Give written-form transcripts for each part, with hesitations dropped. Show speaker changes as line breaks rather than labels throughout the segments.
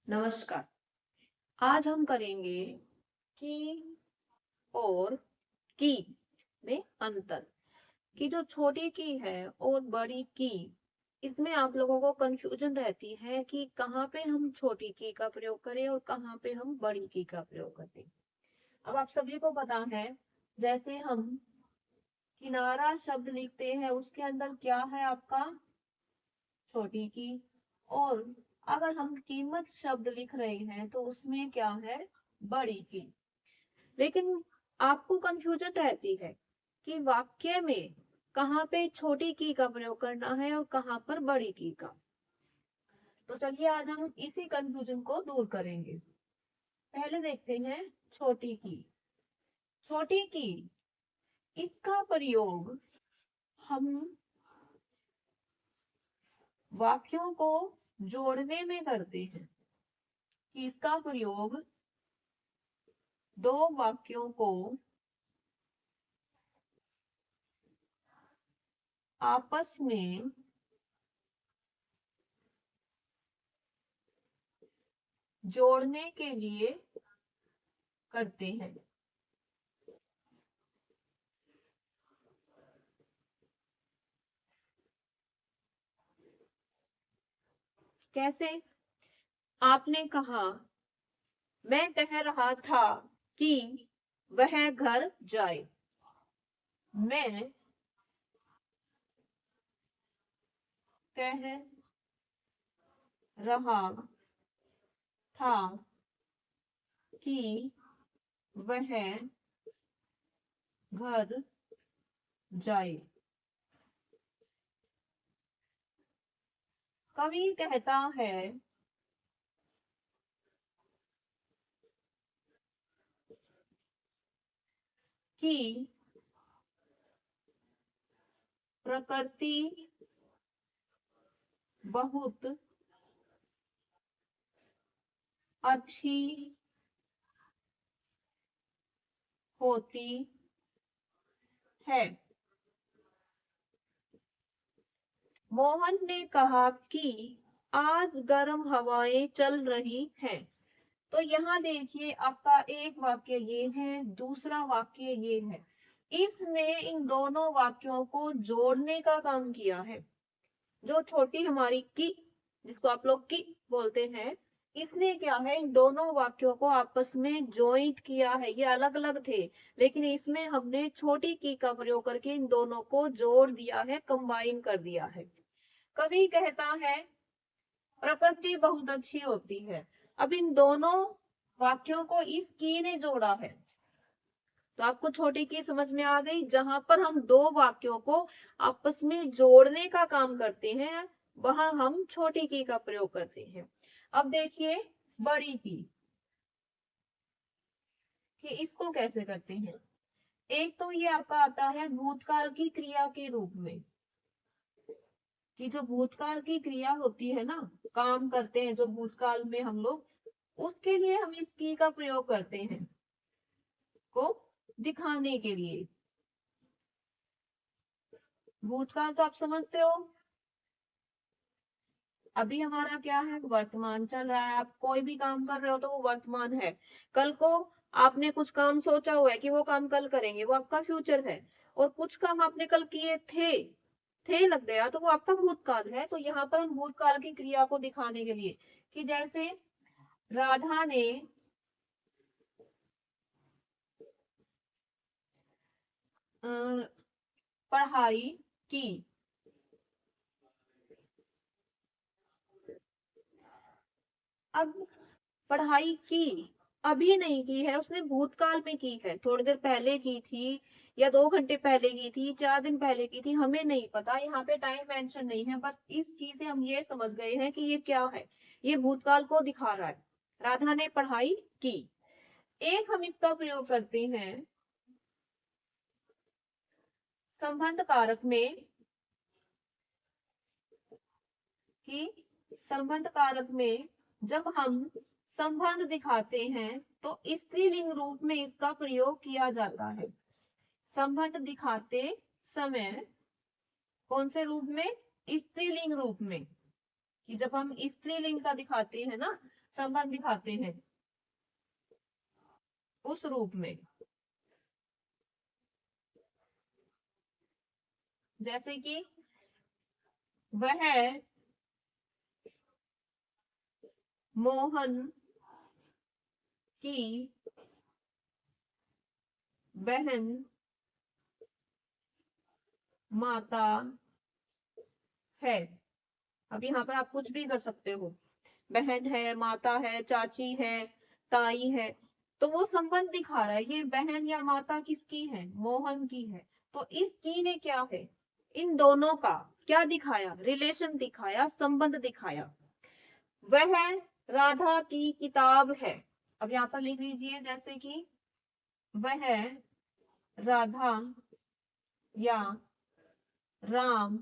नमस्कार। आज हम करेंगे की और की में अंतर। कि जो छोटी की है और बड़ी की, इसमें आप लोगों को कंफ्यूजन रहती है कि कहाँ पे हम छोटी की का प्रयोग करें और कहाँ पे हम बड़ी की का प्रयोग करें। अब आप सभी को पता है, जैसे हम किनारा शब्द लिखते हैं उसके अंदर क्या है आपका छोटी की, और अगर हम कीमत शब्द लिख रहे हैं तो उसमें क्या है बड़ी की। लेकिन आपको कंफ्यूजन रहती है कि वाक्य में कहाँ पे छोटी की का प्रयोग करना है और कहाँ पर बड़ी की का। तो चलिए आज हम इसी कंफ्यूजन को दूर करेंगे। पहले देखते हैं छोटी की। छोटी की, इसका प्रयोग हम वाक्यों को जोड़ने में करते हैं। कि इसका प्रयोग दो वाक्यों को आपस में जोड़ने के लिए करते हैं। कैसे? आपने कहा, मैं कह रहा था कि वह घर जाए। मैं कह रहा था कि वह घर जाए। कवि कहता है कि प्रकृति बहुत अच्छी होती है। मोहन ने कहा कि आज गर्म हवाएं चल रही हैं। तो यहाँ देखिए, आपका एक वाक्य ये है, दूसरा वाक्य ये है। इसने इन दोनों वाक्यों को जोड़ने का काम किया है। जो छोटी हमारी की, जिसको आप लोग की बोलते हैं, इसने क्या है इन दोनों वाक्यों को आपस में ज्वाइंट किया है। ये अलग अलग थे, लेकिन इसमें हमने छोटी की का प्रयोग करके इन दोनों को जोड़ दिया है, कंबाइन कर दिया है। कवि कहता है प्रकृति बहुत अच्छी होती है। अब इन दोनों वाक्यों को इस की ने जोड़ा है, तो आपको छोटी की समझ में आ गई। जहां पर हम दो वाक्यों को आपस में जोड़ने का काम करते हैं, वहां हम छोटी की का प्रयोग करते हैं। अब देखिए बड़ी की, कि इसको कैसे करते हैं। एक तो ये आपका आता है भूतकाल की क्रिया के रूप में। कि जो भूतकाल की क्रिया होती है ना, काम करते हैं जो भूतकाल में हम लोग, उसके लिए हम इस की का प्रयोग करते हैं, को दिखाने के लिए। भूतकाल तो आप समझते हो, अभी हमारा क्या है वर्तमान चल रहा है। आप कोई भी काम कर रहे हो तो वो वर्तमान है। कल को आपने कुछ काम सोचा हुआ है कि वो काम कल करेंगे, वो आपका फ्यूचर है। और कुछ काम आपने कल किए थे लग गया, तो वो आपका भूतकाल है। तो यहाँ पर हम भूतकाल की क्रिया को दिखाने के लिए, कि जैसे राधा ने पढ़ाई की। अब पढ़ाई की अभी नहीं की है, उसने भूतकाल में की है, थोड़ी देर पहले की थी या 2 घंटे पहले की थी, 4 दिन पहले की थी, हमें नहीं पता। यहाँ पे टाइम मेंशन नहीं है, बस इस की से हम ये समझ गए हैं कि ये क्या है, ये भूतकाल को दिखा रहा है। राधा ने पढ़ाई की। एक हम इसका प्रयोग करते हैं संबंध कारक में, कि संबंध कारक में जब हम संबंध दिखाते हैं तो स्त्रीलिंग रूप में इसका प्रयोग किया जाता है। संबंध दिखाते समय कौन से रूप में? स्त्रीलिंग रूप में। कि जब हम स्त्रीलिंग का दिखाते हैं ना संबंध दिखाते हैं उस रूप में। जैसे कि वह मोहन की बहन माता है। अब यहाँ पर आप कुछ भी कर सकते हो, बहन है, माता है, चाची है, ताई है, तो वो संबंध दिखा रहा है। ये बहन या माता किसकी है? मोहन की है। तो इस की ने क्या है? इन दोनों का क्या दिखाया? रिलेशन दिखाया, संबंध दिखाया। वह राधा की किताब है। अब यहाँ पर लिख लीजिए, जैसे कि वह राधा या राम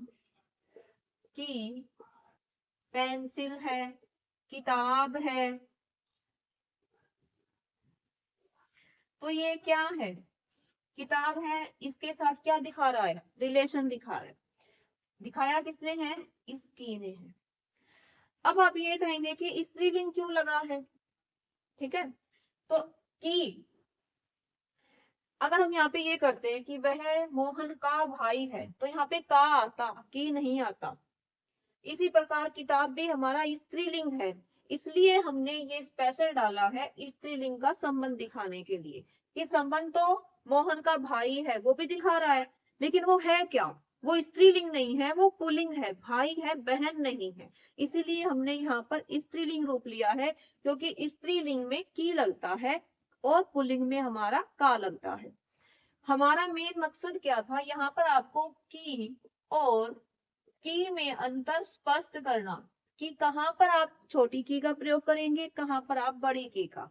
की पेंसिल है, किताब है। तो ये क्या है? किताब है। इसके साथ क्या दिखा रहा है? रिलेशन दिखा रहा है। दिखाया किसने है? इसकी ने है। अब आप ये कहेंगे कि स्त्रीलिंग क्यों लगा है? ठीक है, तो की, अगर हम यहाँ पे ये करते हैं कि वह मोहन का भाई है, तो यहाँ पे का आता, की नहीं आता। इसी प्रकार किताब भी हमारा स्त्रीलिंग है, इसलिए हमने ये स्पेशल डाला है स्त्रीलिंग का संबंध दिखाने के लिए। कि संबंध तो मोहन का भाई है, वो भी दिखा रहा है, लेकिन वो है क्या? वो स्त्रीलिंग नहीं है, वो पुल्लिंग है। भाई है, बहन नहीं है। इसीलिए हमने यहाँ पर स्त्रीलिंग रूप लिया है, क्योंकि स्त्रीलिंग में की लगता है और पुल्लिंग में हमारा का लगता है। हमारा मेन मकसद क्या था? यहाँ पर आपको की और की में अंतर स्पष्ट करना, कि कहाँ पर आप छोटी की का प्रयोग करेंगे, कहाँ पर आप बड़ी की का।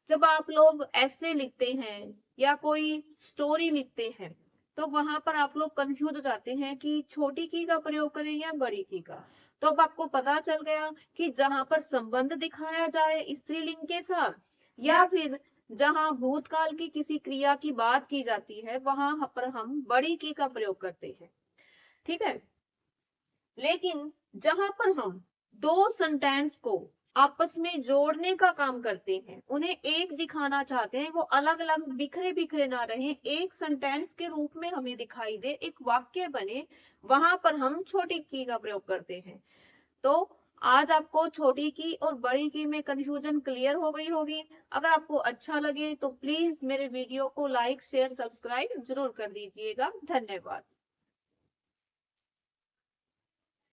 जब आप लोग ऐसे लिखते हैं या कोई स्टोरी लिखते हैं, तो वहां पर आप लोग कंफ्यूज हो जाते हैं कि छोटी की का प्रयोग करें या बड़ी की का। तो अब आपको पता चल गया कि जहां पर संबंध दिखाया जाए स्त्रीलिंग के साथ, या फिर जहां भूतकाल की किसी क्रिया की बात की जाती है, वहां पर हम बड़ी की का प्रयोग करते हैं। ठीक है, लेकिन जहां पर हम दो सेंटेंस को आपस में जोड़ने का काम करते हैं, उन्हें एक दिखाना चाहते हैं, वो अलग अलग बिखरे बिखरे ना रहे, एक सेंटेंस के रूप में हमें दिखाई दे, एक वाक्य बने, वहां पर हम छोटी की का प्रयोग करते हैं। तो आज आपको छोटी की और बड़ी की में कंफ्यूजन क्लियर हो गई होगी। अगर आपको अच्छा लगे तो प्लीज मेरे वीडियो को लाइक, शेयर, सब्सक्राइब जरूर कर दीजिएगा। धन्यवाद।